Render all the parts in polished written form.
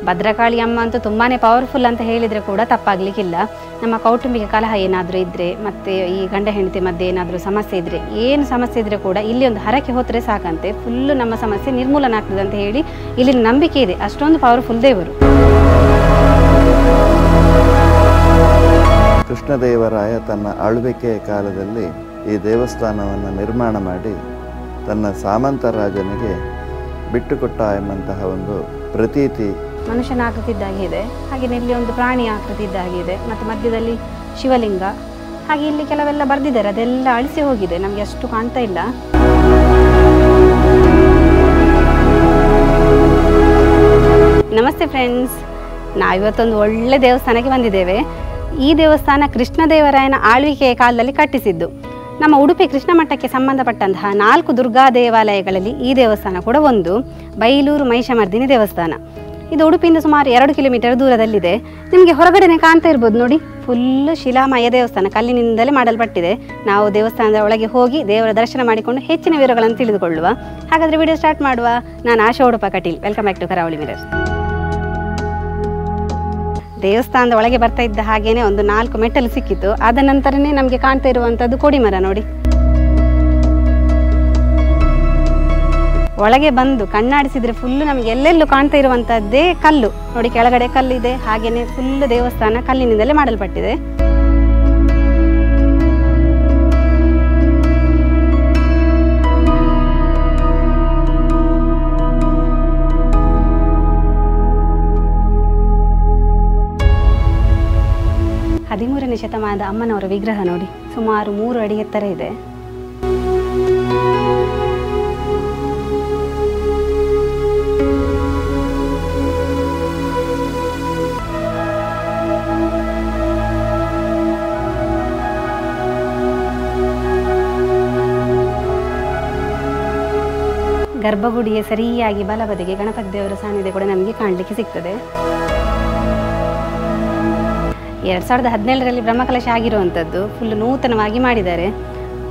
ಭದ್ರಕಾಳಿ ಅಮ್ಮ ಅಂತೂ ತುಂಬಾ ಪವರ್ಫುಲ್ ಅಂತ ಹೇಳಿದರೆ ಕೂಡ ತಪ್ಪಾಗಲಿಕ್ಕಿಲ್ಲ. ನಮ್ಮ ಕೌಟುಂಬಿಕ ಕಲಹ ಏನಾದರೂ ಇದ್ದರೆ, ಮತ್ತು ಈ ಗಂಡ ಹೆಂಡತಿ ಮಧ್ಯೆ ಏನಾದರೂ ಸಮಸ್ಯೆ ಇದ್ದರೆ, ಏನು ಸಮಸ್ಯೆ ಇದ್ದರೆ ಕೂಡ ಇಲ್ಲಿ ಒಂದು ಹರಕೆ ಹೊತ್ತರೆ ಸಾಕಂತೆ ಫುಲ್ಲು ನಮ್ಮ ಸಮಸ್ಯೆ ನಿರ್ಮೂಲನ ಆಗ್ತದೆ ಅಂತ ಹೇಳಿ ಇಲ್ಲಿನ ನಂಬಿಕೆ ಇದೆ. ಅಷ್ಟೊಂದು ಪವರ್ಫುಲ್ ದೇವರು. ಕೃಷ್ಣದೇವರಾಯ ತನ್ನ ಆಳ್ವಿಕೆಯ ಕಾಲದಲ್ಲಿ ಈ ದೇವಸ್ಥಾನವನ್ನು ನಿರ್ಮಾಣ ಮಾಡಿ ತನ್ನ ಸಾಮಂತ ರಾಜನಿಗೆ ಬಿಟ್ಟುಕೊಟ್ಟ ಎಂಬಂತಹ ಒಂದು ಪ್ರತೀತಿ. ಮನುಷ್ಯನ ಆಕೃತಿ ಇದ್ದಾಗಿದೆ, ಹಾಗೆಯೇ ಇಲ್ಲಿ ಒಂದು ಪ್ರಾಣಿ ಆಕೃತಿ ಇದ್ದಾಗಿದೆ, ಮತ್ತು ಮಧ್ಯದಲ್ಲಿ ಶಿವಲಿಂಗ, ಹಾಗೆ ಇಲ್ಲಿ ಕೆಲವೆಲ್ಲ ಬರೆದಿದ್ದಾರೆ, ಅದೆಲ್ಲ ಅಳಿಸಿ ಹೋಗಿದೆ, ನಮಗೆ ಅಷ್ಟು ಕಾಣ್ತಾ ಇಲ್ಲ. ನಮಸ್ತೆ ಫ್ರೆಂಡ್ಸ್, ನಾವಿವತ್ತೊಂದು ಒಳ್ಳೆ ದೇವಸ್ಥಾನಕ್ಕೆ ಬಂದಿದ್ದೇವೆ. ಈ ದೇವಸ್ಥಾನ ಕೃಷ್ಣದೇವರಾಯನ ಆಳ್ವಿಕೆಯ ಕಾಲದಲ್ಲಿ ಕಟ್ಟಿಸಿದ್ದು. ನಮ್ಮ ಉಡುಪಿ ಕೃಷ್ಣ ಮಠಕ್ಕೆ ಸಂಬಂಧಪಟ್ಟಂತಹ 4 ದುರ್ಗಾ ದೇವಾಲಯಗಳಲ್ಲಿ ಈ ದೇವಸ್ಥಾನ ಕೂಡ ಒಂದು. ಬೈಲೂರು ಮಹಿಷಮರ್ದಿನಿ ದೇವಸ್ಥಾನ ಇದು ಉಡುಪಿಯಿಂದ ಸುಮಾರು 2 ಕಿಲೋಮೀಟರ್ ದೂರದಲ್ಲಿದೆ. ನಿಮಗೆ ಹೊರಗಡೆನೆ ಕಾಣ್ತಾ ಇರ್ಬೋದು ನೋಡಿ, ಫುಲ್ಲು ಶಿಲಾಮಯ ದೇವಸ್ಥಾನ, ಕಲ್ಲಿನಿಂದಲೇ ಮಾಡಲ್ಪಟ್ಟಿದೆ. ನಾವು ದೇವಸ್ಥಾನದ ಒಳಗೆ ಹೋಗಿ ದೇವರ ದರ್ಶನ ಮಾಡಿಕೊಂಡು ಹೆಚ್ಚಿನ ವಿವರಗಳನ್ನು ತಿಳಿದುಕೊಳ್ಳುವ. ಹಾಗಾದರೆ ವಿಡಿಯೋ ಸ್ಟಾರ್ಟ್ ಮಾಡುವ. ನಾನು Asha Udupa Kateel, welcome back to Karavali mirror. ದೇವಸ್ಥಾನದ ಒಳಗೆ ಬರ್ತಾ ಇದ್ದ ಹಾಗೇನೆ ಒಂದು 4 ಮೆಟ್ಟಲು ಸಿಕ್ಕಿತ್ತು. ಆದ ನಂತರನೇ ನಮಗೆ ಕಾಣ್ತಾ ಇರುವಂಥದ್ದು ಕೊಡಿಮರ ನೋಡಿ. ಒಳಗೆ ಬಂದು ಕಣ್ಣಾಡಿಸಿದ್ರೆ ಫುಲ್ಲು ನಮಗೆ ಎಲ್ಲೆಲ್ಲೂ ಕಾಣ್ತಾ ಇರುವಂಥದ್ದೇ ಕಲ್ಲು ನೋಡಿ. ಕೆಳಗಡೆ ಕಲ್ಲಿದೆ, ಹಾಗೇನೆ ಫುಲ್ಲು ದೇವಸ್ಥಾನ ಕಲ್ಲಿನಿಂದಲೇ ಮಾಡಲ್ಪಟ್ಟಿದೆ. ಹದಿಮೂರನೇ ಶತಮಾನದ ಅಮ್ಮನವರ ವಿಗ್ರಹ ನೋಡಿ, ಸುಮಾರು 3 ಅಡಿ ಎತ್ತರ ಇದೆ. ಗರ್ಭಗುಡಿಯ ಸರಿಯಾಗಿ ಬಲಬದಿಗೆ ಗಣಪತಿ ದೇವರ ಸಾನ್ನಿಧ್ಯ ಕೂಡ ನಮಗೆ ಕಾಣಲಿಕ್ಕೆ ಸಿಗ್ತದೆ. 2017ರಲ್ಲಿ ಬ್ರಹ್ಮಕಲಶ ಆಗಿರುವಂಥದ್ದು, ಫುಲ್ ನೂತನವಾಗಿ ಮಾಡಿದ್ದಾರೆ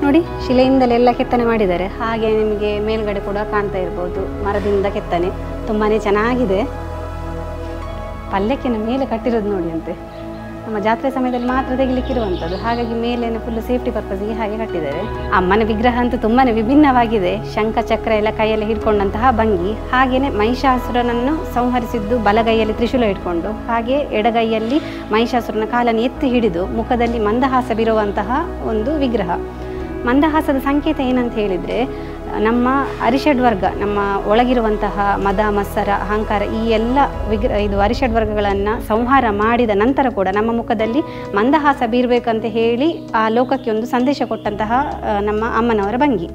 ನೋಡಿ. ಶಿಲೆಯಿಂದಲೆಲ್ಲ ಕೆತ್ತನೆ ಮಾಡಿದ್ದಾರೆ. ಹಾಗೆ ನಿಮಗೆ ಮೇಲ್ಗಡೆ ಕೂಡ ಕಾಣ್ತಾ ಇರ್ಬೋದು, ಮರದಿಂದ ಕೆತ್ತನೆ ತುಂಬಾ ಚೆನ್ನಾಗಿದೆ. ಪಲ್ಲಕ್ಕಿನ ಮೇಲೆ ಕಟ್ಟಿರೋದು ನೋಡಿ ಅಂತೆ, ನಮ್ಮ ಜಾತ್ರೆ ಸಮಯದಲ್ಲಿ ಮಾತ್ರ ತೆಗಿಲಿಕ್ಕಿರುವಂಥದ್ದು. ಹಾಗಾಗಿ ಮೇಲೇನೆ ಫುಲ್ ಸೇಫ್ಟಿ ಪರ್ಪಸ್ಗೆ ಹಾಗೆ ಕಟ್ಟಿದ್ದಾರೆ. ಅಮ್ಮನ ವಿಗ್ರಹ ಅಂತೂ ತುಂಬಾ ವಿಭಿನ್ನವಾಗಿದೆ. ಶಂಖ ಚಕ್ರ ಎಲ್ಲ ಕೈಯಲ್ಲಿ ಹಿಡ್ಕೊಂಡಂತಹ ಭಂಗಿ, ಹಾಗೆಯೇ ಮಹಿಷಾಸುರನನ್ನು ಸಂಹರಿಸಿದ್ದು ಬಲಗೈಯಲ್ಲಿ ತ್ರಿಶೂಲ ಇಟ್ಕೊಂಡು, ಹಾಗೆ ಎಡಗೈಯಲ್ಲಿ ಮಹಿಷಾಸುರನ ಕಾಲನ್ನು ಎತ್ತಿ ಹಿಡಿದು ಮುಖದಲ್ಲಿ ಮಂದಹಾಸ ಬೀರುವಂತಹ ಒಂದು ವಿಗ್ರಹ. ಮಂದಹಾಸದ ಸಂಕೇತ ಏನಂತ ಹೇಳಿದರೆ, ನಮ್ಮ ಅರಿಷಡ್ವರ್ಗ, ನಮ್ಮ ಒಳಗಿರುವಂತಹ ಮದ ಮತ್ಸರ ಅಹಂಕಾರ, ಈ ಎಲ್ಲ ಇದು ಅರಿಷಡ್ವರ್ಗಗಳನ್ನು ಸಂಹಾರ ಮಾಡಿದ ನಂತರ ಕೂಡ ನಮ್ಮ ಮುಖದಲ್ಲಿ ಮಂದಹಾಸ ಬೀರಬೇಕಂತ ಹೇಳಿ ಆ ಲೋಕಕ್ಕೆ ಒಂದು ಸಂದೇಶ ಕೊಟ್ಟಂತಹ ನಮ್ಮ ಅಮ್ಮನವರ ಭಂಗಿ.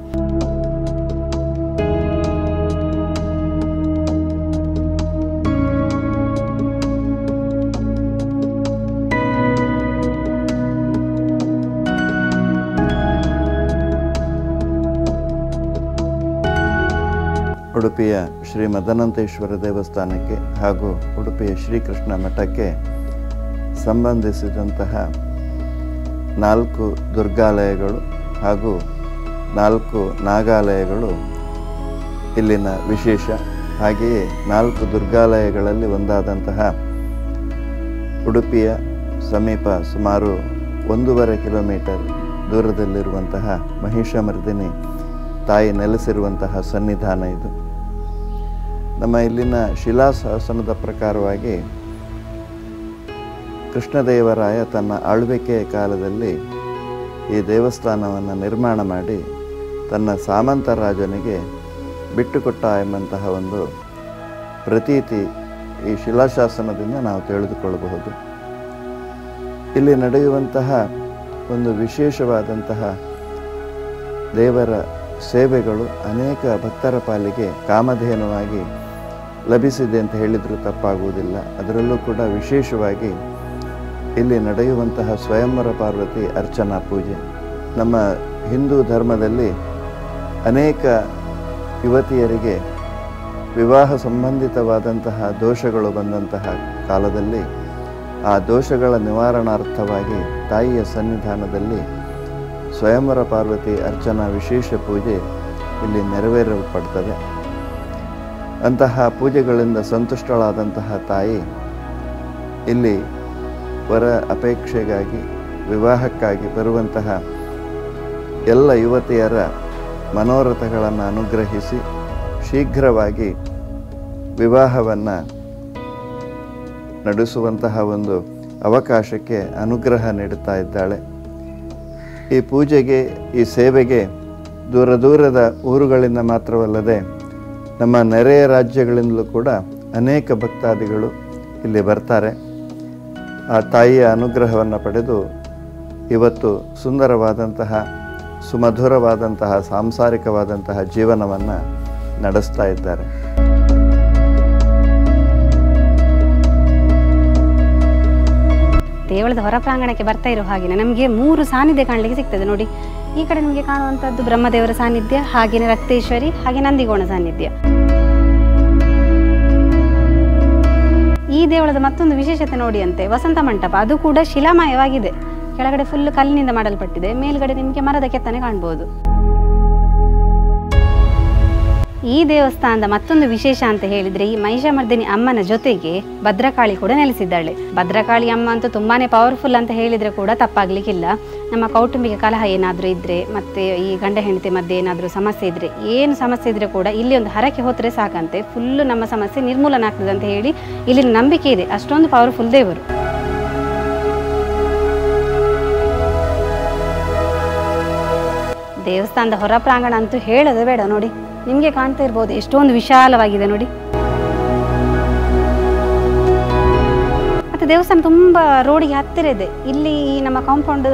ಉಡುಪಿಯ ಶ್ರೀ ಮದನಂತೇಶ್ವರ ದೇವಸ್ಥಾನಕ್ಕೆ ಹಾಗೂ ಉಡುಪಿಯ ಶ್ರೀಕೃಷ್ಣ ಮಠಕ್ಕೆ ಸಂಬಂಧಿಸಿದಂತಹ 4 ದುರ್ಗಾಲಯಗಳು ಹಾಗೂ 4 ನಾಗಾಲಯಗಳು ಇಲ್ಲಿನ ವಿಶೇಷ. ಹಾಗೆಯೇ 4 ದುರ್ಗಾಲಯಗಳಲ್ಲಿ ಒಂದಾದಂತಹ ಉಡುಪಿಯ ಸಮೀಪ ಸುಮಾರು 1.5 ಕಿಲೋಮೀಟರ್ ದೂರದಲ್ಲಿರುವಂತಹ ಮಹಿಷಮರ್ದಿನಿ ತಾಯಿ ನೆಲೆಸಿರುವಂತಹ ಸನ್ನಿಧಾನ ಇದು. ನಮ್ಮ ಇಲ್ಲಿನ ಶಿಲಾಶಾಸನದ ಪ್ರಕಾರವಾಗಿ ಕೃಷ್ಣದೇವರಾಯ ತನ್ನ ಆಳ್ವಿಕೆಯ ಕಾಲದಲ್ಲಿ ಈ ದೇವಸ್ಥಾನವನ್ನು ನಿರ್ಮಾಣ ಮಾಡಿ ತನ್ನ ಸಾಮಂತ ರಾಜನಿಗೆ ಬಿಟ್ಟುಕೊಟ್ಟ ಎಂಬಂತಹ ಒಂದು ಪ್ರತೀತಿ ಈ ಶಿಲಾಶಾಸನದಿಂದ ನಾವು ತಿಳಿದುಕೊಳ್ಳಬಹುದು. ಇಲ್ಲಿ ನಡೆಯುವಂತಹ ಒಂದು ವಿಶೇಷವಾದಂತಹ ದೇವರ ಸೇವೆಗಳು ಅನೇಕ ಭಕ್ತರ ಪಾಲಿಗೆ ಕಾಮಧೇನುವಾಗಿ ಲಭಿಸಿದೆ ಅಂತ ಹೇಳಿದರೂ ತಪ್ಪಾಗುವುದಿಲ್ಲ. ಅದರಲ್ಲೂ ಕೂಡ ವಿಶೇಷವಾಗಿ ಇಲ್ಲಿ ನಡೆಯುವಂತಹ ಸ್ವಯಂವರ ಪಾರ್ವತಿ ಅರ್ಚನಾ ಪೂಜೆ. ನಮ್ಮ ಹಿಂದೂ ಧರ್ಮದಲ್ಲಿ ಅನೇಕ ಯುವತಿಯರಿಗೆ ವಿವಾಹ ಸಂಬಂಧಿತವಾದಂತಹ ದೋಷಗಳು ಬಂದಂತಹ ಕಾಲದಲ್ಲಿ ಆ ದೋಷಗಳ ನಿವಾರಣಾರ್ಥವಾಗಿ ತಾಯಿಯ ಸನ್ನಿಧಾನದಲ್ಲಿ ಸ್ವಯಂವರ ಪಾರ್ವತಿ ಅರ್ಚನಾ ವಿಶೇಷ ಪೂಜೆ ಇಲ್ಲಿ ನೆರವೇರಲ್ಪಡ್ತದೆ. ಅಂತಹ ಪೂಜೆಗಳಿಂದ ಸಂತುಷ್ಟಳಾದಂತಹ ತಾಯಿ ಇಲ್ಲಿ ವರ ಅಪೇಕ್ಷೆಗಾಗಿ ವಿವಾಹಕ್ಕಾಗಿ ಬರುವಂತಹ ಎಲ್ಲ ಯುವತಿಯರ ಮನೋರಥಗಳನ್ನು ಅನುಗ್ರಹಿಸಿ ಶೀಘ್ರವಾಗಿ ವಿವಾಹವನ್ನು ನಡೆಸುವಂತಹ ಒಂದು ಅವಕಾಶಕ್ಕೆ ಅನುಗ್ರಹ ನೀಡುತ್ತಾ ಇದ್ದಾಳೆ. ಈ ಪೂಜೆಗೆ, ಈ ಸೇವೆಗೆ ದೂರ ದೂರದ ಊರುಗಳಿಂದ ಮಾತ್ರವಲ್ಲದೆ ನಮ್ಮ ನೆರೆಯ ರಾಜ್ಯಗಳಿಂದಲೂ ಕೂಡ ಅನೇಕ ಭಕ್ತಾದಿಗಳು ಇಲ್ಲಿ ಬರ್ತಾರೆ. ಆ ತಾಯಿಯ ಅನುಗ್ರಹವನ್ನು ಪಡೆದು ಇವತ್ತು ಸುಂದರವಾದಂತಹ, ಸುಮಧುರವಾದಂತಹ, ಸಾಂಸಾರಿಕವಾದಂತಹ ಜೀವನವನ್ನು ನಡೆಸ್ತಾ ಇದ್ದಾರೆ. ದೇವಳದ ಹೊರ ಪ್ರಾಂಗಣಕ್ಕೆ ಬರ್ತಾ ಇರೋ ಹಾಗೆಯೇ ನಮಗೆ 3 ಸಾನ್ನಿಧ್ಯ ಕಾಣಲಿಕ್ಕೆ ಸಿಗ್ತದೆ ನೋಡಿ. ಈ ಕಡೆ ನಮಗೆ ಕಾಣುವಂಥದ್ದು ಬ್ರಹ್ಮದೇವರ ಸಾನ್ನಿಧ್ಯ, ಹಾಗೆಯೇ ರಕ್ತೇಶ್ವರಿ, ಹಾಗೆ ನಂದಿಗೋಣ ಸಾನ್ನಿಧ್ಯ. ಈ ದೇವಳದ ಮತ್ತೊಂದು ವಿಶೇಷತೆ ನೋಡಿ ಅಂತೆ, ವಸಂತ ಮಂಟಪ. ಅದು ಕೂಡ ಶಿಲಾಮಯವಾಗಿದೆ. ಕೆಳಗಡೆ ಫುಲ್ ಕಲ್ಲಿನಿಂದ ಮಾಡಲ್ಪಟ್ಟಿದೆ, ಮೇಲ್ಗಡೆ ನಿಮಗೆ ಮರದ ಕೆತ್ತನೆ ಕಾಣ್ಬೋದು. ಈ ದೇವಸ್ಥಾನದ ಮತ್ತೊಂದು ವಿಶೇಷ ಅಂತ ಹೇಳಿದ್ರೆ, ಈ ಮಹಿಷಮರ್ದಿನಿ ಅಮ್ಮನ ಜೊತೆಗೆ ಭದ್ರಕಾಳಿ ಕೂಡ ನೆಲೆಸಿದ್ದಾಳೆ. ಭದ್ರಕಾಳಿ ಅಮ್ಮ ಅಂತೂ ತುಂಬಾನೇ ಪವರ್ಫುಲ್ ಅಂತ ಹೇಳಿದ್ರೆ ಕೂಡ ತಪ್ಪಾಗ್ಲಿಕ್ಕಿಲ್ಲ. ನಮ್ಮ ಕೌಟುಂಬಿಕ ಕಲಹ ಏನಾದರೂ ಇದ್ರೆ, ಮತ್ತೆ ಈ ಗಂಡ ಹೆಂಡತಿ ಮಧ್ಯೆ ಏನಾದರೂ ಸಮಸ್ಯೆ ಇದ್ರೆ, ಏನು ಸಮಸ್ಯೆ ಇದ್ರೆ ಕೂಡ ಇಲ್ಲಿ ಒಂದು ಹರಕೆ ಹೋದ್ರೆ ಸಾಕಂತೆ ಫುಲ್ಲು ನಮ್ಮ ಸಮಸ್ಯೆ ನಿರ್ಮೂಲನ ಆಗ್ತದೆ ಅಂತ ಹೇಳಿ ಇಲ್ಲಿನ ನಂಬಿಕೆ ಇದೆ. ಅಷ್ಟೊಂದು ಪವರ್ಫುಲ್ ದೇವರು. ದೇವಸ್ಥಾನದ ಹೊರ ಪ್ರಾಂಗಣ ಅಂತೂ ಹೇಳೋದು ಬೇಡ ನೋಡಿ. ನಿಮಗೆ ಕಾಣ್ತಾ ಇರ್ಬೋದು ಎಷ್ಟೊಂದು ವಿಶಾಲವಾಗಿದೆ ನೋಡಿ. ಮತ್ತೆ ದೇವಸ್ಥಾನ ತುಂಬ ರೋಡಿಗೆ ಹತ್ತಿರ ಇದೆ. ಇಲ್ಲಿ ನಮ್ಮ ಕಾಂಪೌಂಡ್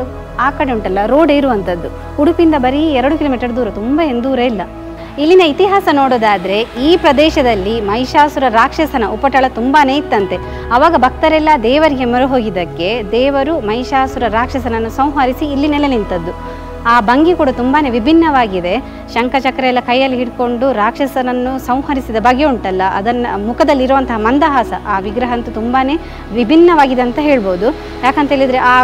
ಆ ಕಡೆ ಉಂಟಲ್ಲ, ರೋಡ್ ಇರುವಂಥದ್ದು. ಉಡುಪಿಯಿಂದ ಬರೀ 2 ಕಿಲೋಮೀಟರ್ ದೂರ, ತುಂಬ ಏನು ದೂರ ಇಲ್ಲ. ಇಲ್ಲಿನ ಇತಿಹಾಸ ನೋಡೋದಾದ್ರೆ, ಈ ಪ್ರದೇಶದಲ್ಲಿ ಮಹಿಷಾಸುರ ರಾಕ್ಷಸನ ಉಪಟಳ ತುಂಬಾನೇ ಇತ್ತಂತೆ. ಆವಾಗ ಭಕ್ತರೆಲ್ಲ ದೇವರಿಗೆ ಮೊರೆ ಹೋಗಿದ್ದಕ್ಕೆ ದೇವರು ಮಹಿಷಾಸುರ ರಾಕ್ಷಸನನ್ನು ಸಂಹರಿಸಿ ಇಲ್ಲಿ ನೆಲೆ ನಿಂತದ್ದು. ಆ ಭಂಗಿ ಕೂಡ ತುಂಬಾನೇ ವಿಭಿನ್ನವಾಗಿದೆ. ಶಂಖಚಕ್ರ ಎಲ್ಲ ಕೈಯಲ್ಲಿ ಹಿಡ್ಕೊಂಡು ರಾಕ್ಷಸನನ್ನು ಸಂಹರಿಸಿದ ಬಗೆ ಉಂಟಲ್ಲ, ಅದನ್ನು ಮುಖದಲ್ಲಿರುವಂತಹ ಮಂದಹಾಸ, ಆ ವಿಗ್ರಹ ಅಂತೂ ತುಂಬಾನೇ ವಿಭಿನ್ನವಾಗಿದೆ ಅಂತ ಹೇಳ್ಬೋದು. ಯಾಕಂತ ಹೇಳಿದ್ರೆ ಆ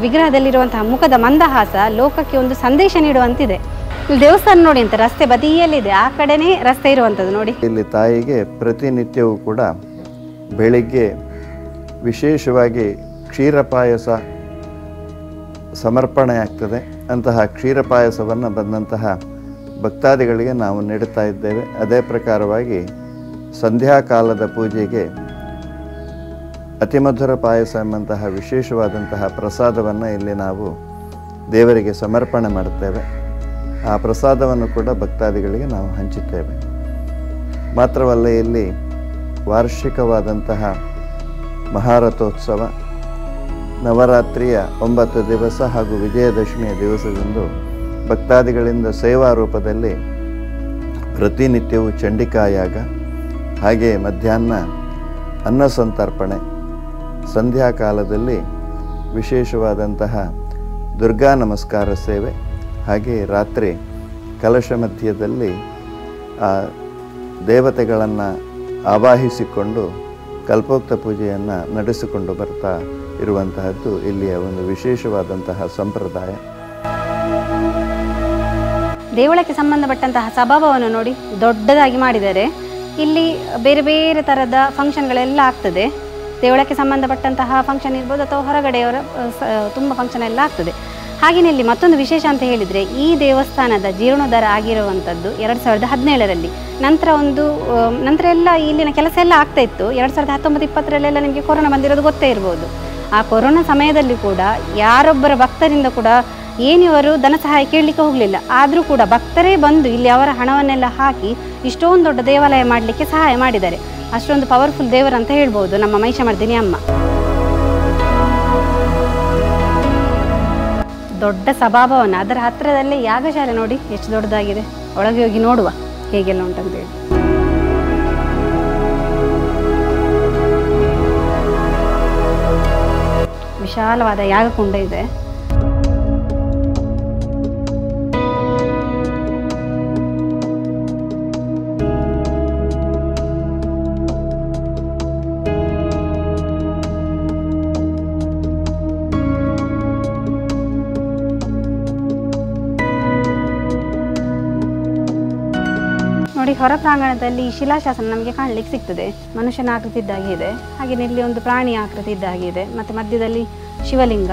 ವಿಗ್ರಹದಲ್ಲಿರುವಂತಹ ಮುಖದ ಮಂದಹಾಸ ಲೋಕಕ್ಕೆ ಒಂದು ಸಂದೇಶ ನೀಡುವಂತಿದೆ. ಇಲ್ಲಿ ದೇವಸ್ಥಾನ ನೋಡಿ ಅಂತ ರಸ್ತೆ ಬದಿಯಲ್ಲಿದೆ, ಆ ಕಡೆನೇ ರಸ್ತೆ ಇರುವಂಥದ್ದು ನೋಡಿ. ಇಲ್ಲಿ ತಾಯಿಗೆ ಪ್ರತಿನಿತ್ಯವೂ ಕೂಡ ಬೆಳಿಗ್ಗೆ ವಿಶೇಷವಾಗಿ ಕ್ಷೀರಪಾಯಸ ಸಮರ್ಪಣೆ ಆಗ್ತದೆ. ಅಂತಹ ಕ್ಷೀರಪಾಯಸವನ್ನು ಬಂದಂತಹ ಭಕ್ತಾದಿಗಳಿಗೆ ನಾವು ನೀಡುತ್ತಾ ಇದ್ದೇವೆ. ಅದೇ ಪ್ರಕಾರವಾಗಿ ಸಂಧ್ಯಾಕಾಲದ ಪೂಜೆಗೆ ಅತಿಮಧುರ ಪಾಯಸ ಎಂಬಂತಹ ವಿಶೇಷವಾದಂತಹ ಪ್ರಸಾದವನ್ನು ಇಲ್ಲಿ ನಾವು ದೇವರಿಗೆ ಸಮರ್ಪಣೆ ಮಾಡುತ್ತೇವೆ. ಆ ಪ್ರಸಾದವನ್ನು ಕೂಡ ಭಕ್ತಾದಿಗಳಿಗೆ ನಾವು ಹಂಚುತ್ತೇವೆ. ಮಾತ್ರವಲ್ಲ, ಇಲ್ಲಿ ವಾರ್ಷಿಕವಾದಂತಹ ಮಹಾರಥೋತ್ಸವ, ನವರಾತ್ರಿಯ 9 ದಿವಸ ಹಾಗೂ ವಿಜಯದಶಮಿಯ ದಿವಸದಂದು ಭಕ್ತಾದಿಗಳಿಂದ ಸೇವಾ ರೂಪದಲ್ಲಿ ಪ್ರತಿನಿತ್ಯವೂ ಚಂಡಿಕಾಯಾಗ, ಹಾಗೆ ಮಧ್ಯಾಹ್ನ ಅನ್ನ ಸಂತರ್ಪಣೆ, ಸಂಧ್ಯಾಕಾಲದಲ್ಲಿ ವಿಶೇಷವಾದಂತಹ ದುರ್ಗಾ ನಮಸ್ಕಾರ ಸೇವೆ, ಹಾಗೆ ರಾತ್ರಿ ಕಲಶ ಮಧ್ಯದಲ್ಲಿ ಆ ದೇವತೆಗಳನ್ನು ಆವಾಹಿಸಿಕೊಂಡು ಕಲ್ಪೋಕ್ತ ಪೂಜೆಯನ್ನು ನಡೆಸಿಕೊಂಡು ಬರ್ತಾ ಇರುವಂತಹದ್ದು ಇಲ್ಲಿಯ ಒಂದು ವಿಶೇಷವಾದಂತಹ ಸಂಪ್ರದಾಯ. ದೇವಳಕ್ಕೆ ಸಂಬಂಧಪಟ್ಟಂತಹ ಸಭಾಭವನ ನೋಡಿ ದೊಡ್ಡದಾಗಿ ಮಾಡಿದ್ದಾರೆ. ಇಲ್ಲಿ ಬೇರೆ ಬೇರೆ ಥರದ ಫಂಕ್ಷನ್ಗಳೆಲ್ಲ ಆಗ್ತದೆ. ದೇವಳಕ್ಕೆ ಸಂಬಂಧಪಟ್ಟಂತಹ ಫಂಕ್ಷನ್ ಇರ್ಬೋದು ಅಥವಾ ಹೊರಗಡೆಯವರ ತುಂಬ ಫಂಕ್ಷನ್ ಎಲ್ಲ ಆಗ್ತದೆ. ಹಾಗೆಯೇ ಇಲ್ಲಿ ಮತ್ತೊಂದು ವಿಶೇಷ ಅಂತ ಹೇಳಿದರೆ, ಈ ದೇವಸ್ಥಾನದ ಜೀರ್ಣೋದ್ಧಾರ ಆಗಿರುವಂಥದ್ದು 2017ರಲ್ಲಿ. ನಂತರ ಎಲ್ಲ ಇಲ್ಲಿನ ಕೆಲಸ ಎಲ್ಲ ಆಗ್ತಾ ಇತ್ತು. 2019-20 ನಿಮಗೆ ಕೊರೋನಾ ಬಂದಿರೋದು ಗೊತ್ತೇ ಇರ್ಬೋದು. ಆ ಕೊರೋನಾ ಸಮಯದಲ್ಲಿ ಕೂಡ ಯಾರೊಬ್ಬರ ಭಕ್ತರಿಂದ ಕೂಡ ಏನಿವರು ಧನ ಸಹಾಯ ಕೇಳಲಿಕ್ಕೆ ಹೋಗಲಿಲ್ಲ. ಆದರೂ ಕೂಡ ಭಕ್ತರೇ ಬಂದು ಇಲ್ಲಿ ಅವರ ಹಣವನ್ನೆಲ್ಲ ಹಾಕಿ ಇಷ್ಟೊಂದು ದೊಡ್ಡ ದೇವಾಲಯ ಮಾಡಲಿಕ್ಕೆ ಸಹಾಯ ಮಾಡಿದ್ದಾರೆ. ಅಷ್ಟೊಂದು ಪವರ್ಫುಲ್ ದೇವರಂತ ಹೇಳ್ಬೋದು ನಮ್ಮ ಮಹಿಷಮರ್ದಿನಿ ಅಮ್ಮ. ದೊಡ್ಡ ಸಭಾಭವನ, ಅದರ ಹತ್ತಿರದಲ್ಲೇ ಯಾಗಶಾಲೆ ನೋಡಿ ಎಷ್ಟು ದೊಡ್ಡದಾಗಿದೆ. ಒಳಗೆ ಹೋಗಿ ನೋಡುವ ಹೇಗೆಲ್ಲ ಉಂಟಂತೇಳಿ. ವಿಶಾಲವಾದ ಯಾಗಕುಂಡ ಇದೆ. ನೋಡಿ ನೋಡಿ ಹೊರ ಪ್ರಾಂಗಣದಲ್ಲಿ ಶಿಲಾಶಾಸನ ನಮಗೆ ಕಾಣಲಿಕ್ಕೆ ಸಿಗ್ತದೆ. ಮನುಷ್ಯನ ಆಕೃತಿ ಇದ್ದಾಗೆ ಇದೆ, ಹಾಗೆಯೇ ಇಲ್ಲಿ ಒಂದು ಪ್ರಾಣಿ ಆಕೃತಿ ಇದ್ದಾಗೆ ಇದೆ, ಮತ್ತು ಮಧ್ಯದಲ್ಲಿ ಶಿವಲಿಂಗ.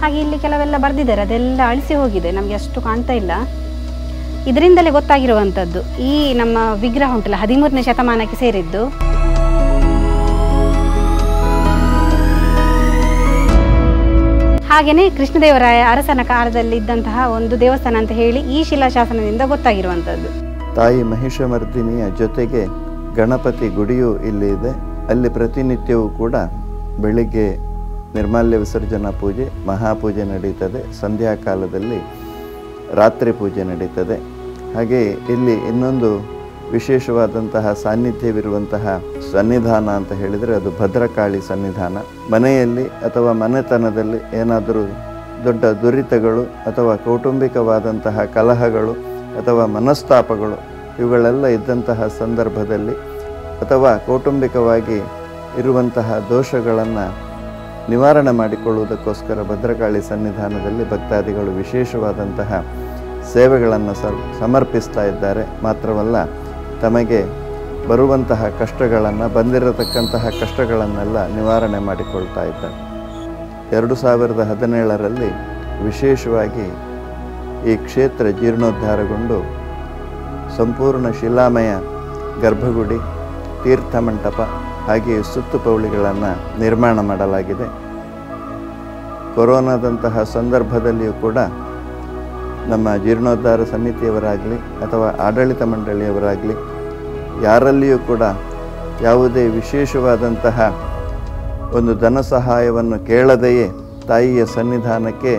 ಹಾಗೆ ಇಲ್ಲಿ ಕೆಲವೆಲ್ಲ ಬರೆದಿದ್ದಾರೆ, ಅದೆಲ್ಲ ಅಳಿಸಿ ಹೋಗಿದೆ, ನಮಗೆ ಅಷ್ಟು ಕಾಣ್ತಾ ಇಲ್ಲ. ಇದರಿಂದಲೇ ಗೊತ್ತಾಗಿರುವಂಥದ್ದು ಈ ನಮ್ಮ ವಿಗ್ರಹ ಉಂಟಲ್ಲ 13ನೇ ಶತಮಾನಕ್ಕೆ ಸೇರಿದ್ದು. ಹಾಗೆಯೇ ಕೃಷ್ಣದೇವರಾಯ ಅರಸನ ಕಾಲದಲ್ಲಿ ಇದ್ದಂತಹ ಒಂದು ದೇವಸ್ಥಾನ ಅಂತ ಹೇಳಿ ಈ ಶಿಲಾಶಾಸನದಿಂದ ಗೊತ್ತಾಗಿರುವಂಥದ್ದು. ತಾಯಿ ಮಹಿಷಮರ್ದಿನಿಯ ಜೊತೆಗೆ ಗಣಪತಿ ಗುಡಿಯೂ ಇಲ್ಲಿ ಇದೆ. ಅಲ್ಲಿ ಪ್ರತಿನಿತ್ಯವೂ ಕೂಡ ಬೆಳಿಗ್ಗೆ ನಿರ್ಮಾಲ್ಯ ವಿಸರ್ಜನಾ ಪೂಜೆ, ಮಹಾಪೂಜೆ ನಡೀತದೆ. ಸಂಧ್ಯಾ ಕಾಲದಲ್ಲಿ ರಾತ್ರಿ ಪೂಜೆ ನಡೀತದೆ. ಹಾಗೆ ಇಲ್ಲಿ ಇನ್ನೊಂದು ವಿಶೇಷವಾದಂತಹ ಸಾನ್ನಿಧ್ಯವಿರುವಂತಹ ಸನ್ನಿಧಾನ ಅಂತ ಹೇಳಿದರೆ ಅದು ಭದ್ರಕಾಳಿ ಸನ್ನಿಧಾನ. ಮನೆಯಲ್ಲಿ ಅಥವಾ ಮನೆತನದಲ್ಲಿ ಏನಾದರೂ ದೊಡ್ಡ ದುರಿತಗಳು ಅಥವಾ ಕೌಟುಂಬಿಕವಾದಂತಹ ಕಲಹಗಳು ಅಥವಾ ಮನಸ್ತಾಪಗಳು ಇವುಗಳೆಲ್ಲ ಇದ್ದಂತಹ ಸಂದರ್ಭದಲ್ಲಿ ಅಥವಾ ಕೌಟುಂಬಿಕವಾಗಿ ಇರುವಂತಹ ದೋಷಗಳನ್ನು ನಿವಾರಣೆ ಮಾಡಿಕೊಳ್ಳುವುದಕ್ಕೋಸ್ಕರ ಭದ್ರಕಾಳಿ ಸನ್ನಿಧಾನದಲ್ಲಿ ಭಕ್ತಾದಿಗಳು ವಿಶೇಷವಾದಂತಹ ಸೇವೆಗಳನ್ನು ಸಮರ್ಪಿಸ್ತಾ ಇದ್ದಾರೆ. ಮಾತ್ರವಲ್ಲ, ತಮಗೆ ಬರುವಂತಹ ಕಷ್ಟಗಳನ್ನು, ಬಂದಿರತಕ್ಕಂತಹ ಕಷ್ಟಗಳನ್ನೆಲ್ಲ ನಿವಾರಣೆ ಮಾಡಿಕೊಳ್ತಾ ಇದ್ದಾರೆ. 2017ರಲ್ಲಿ ವಿಶೇಷವಾಗಿ ಈ ಕ್ಷೇತ್ರ ಜೀರ್ಣೋದ್ಧಾರಗೊಂಡು ಸಂಪೂರ್ಣ ಶಿಲಾಮಯ ಗರ್ಭಗುಡಿ, ತೀರ್ಥಮಂಟಪ ಹಾಗೆಯೇ ಸುತ್ತುಪೌಳಿಗಳನ್ನು ನಿರ್ಮಾಣ ಮಾಡಲಾಗಿದೆ. ಕೊರೋನಾದಂತಹ ಸಂದರ್ಭದಲ್ಲಿಯೂ ಕೂಡ ನಮ್ಮ ಜೀರ್ಣೋದ್ಧಾರ ಸಮಿತಿಯವರಾಗಲಿ ಅಥವಾ ಆಡಳಿತ ಮಂಡಳಿಯವರಾಗಲಿ ಯಾರಲ್ಲಿಯೂ ಕೂಡ ಯಾವುದೇ ವಿಶೇಷವಾದಂತಹ ಒಂದು ಧನ ಸಹಾಯವನ್ನು ಕೇಳದೆಯೇ ತಾಯಿಯ ಸನ್ನಿಧಾನಕ್ಕೆ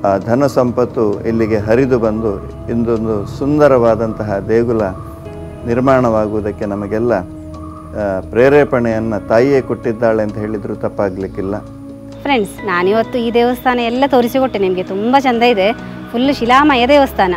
ಆ ಧನ ಸಂಪತ್ತು ಇಲ್ಲಿಗೆ ಹರಿದು ಬಂದು ಇಂದೊಂದು ಸುಂದರವಾದಂತಹ ದೇಗುಲ ನಿರ್ಮಾಣವಾಗುವುದಕ್ಕೆ ನಮಗೆಲ್ಲ ಪ್ರೇರೇಪಣೆಯನ್ನು ತಾಯಿಯೇ ಕೊಟ್ಟಿದ್ದಾಳೆ ಅಂತ ಹೇಳಿದರೂ ತಪ್ಪಾಗಲಿಕ್ಕಿಲ್ಲ. ಫ್ರೆಂಡ್ಸ್, ನಾನಿವತ್ತು ಈ ದೇವಸ್ಥಾನ ಎಲ್ಲ ತೋರಿಸಿಕೊಟ್ಟೆ ನಿಮಗೆ. ತುಂಬ ಚೆಂದ ಇದೆ, ಫುಲ್ ಶಿಲಾಮಯ ದೇವಸ್ಥಾನ.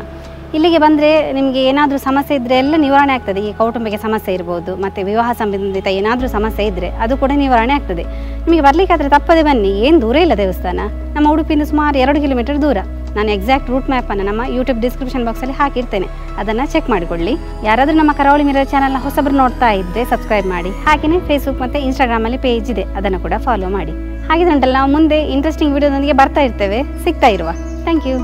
ಇಲ್ಲಿಗೆ ಬಂದರೆ ನಿಮಗೆ ಏನಾದರೂ ಸಮಸ್ಯೆ ಇದ್ದರೆ ಎಲ್ಲ ನಿವಾರಣೆ ಆಗ್ತದೆ. ಈ ಕೌಟುಂಬಿಕ ಸಮಸ್ಯೆ ಇರ್ಬೋದು, ಮತ್ತು ವಿವಾಹ ಸಂಬಂಧಿತ ಏನಾದರೂ ಸಮಸ್ಯೆ ಇದ್ದರೆ ಅದು ಕೂಡ ನಿವಾರಣೆ ಆಗ್ತದೆ. ನಿಮಗೆ ಬರಲಿಕ್ಕಾದರೆ ತಪ್ಪದೆ ಬನ್ನಿ, ಏನು ದೂರ ಇಲ್ಲ ದೇವಸ್ಥಾನ. ನಮ್ಮ ಉಡುಪಿಯಿಂದ ಸುಮಾರು 2 ಕಿಲೋಮೀಟರ್ ದೂರ. ನಾನು ಎಕ್ಸಾಕ್ಟ್ ರೂಟ್ ಮ್ಯಾಪನ್ನು ನಮ್ಮ ಯೂಟ್ಯೂಬ್ ಡಿಸ್ಕ್ರಿಪ್ಷನ್ ಬಾಕ್ಸಲ್ಲಿ ಹಾಕಿರ್ತೇನೆ, ಅದನ್ನು ಚೆಕ್ ಮಾಡಿಕೊಳ್ಳಿ. ಯಾರಾದರೂ ನಮ್ಮ ಕರಾವಳಿ ಮಿರರ್ ಚಾನಲ್ನ ಹೊಸಬರು ನೋಡ್ತಾ ಇದ್ದರೆ ಸಬ್ಸ್ಕ್ರೈಬ್ ಮಾಡಿ. ಹಾಗೆಯೇ ಫೇಸ್ಬುಕ್ ಮತ್ತು ಇನ್ಸ್ಟಾಗ್ರಾಮಲ್ಲಿ ಪೇಜ್ ಇದೆ, ಅದನ್ನು ಕೂಡ ಫಾಲೋ ಮಾಡಿ. ಹಾಗಿದ್ರೆ ಉಂಟಲ್ಲ, ನಾವು ಮುಂದೆ ಇಂಟ್ರೆಸ್ಟಿಂಗ್ ವಿಡಿಯೋದೊಂದಿಗೆ ಬರ್ತಾ ಇರ್ತೇವೆ. ಸಿಗ್ತಾ ಇರುವ. Thank you.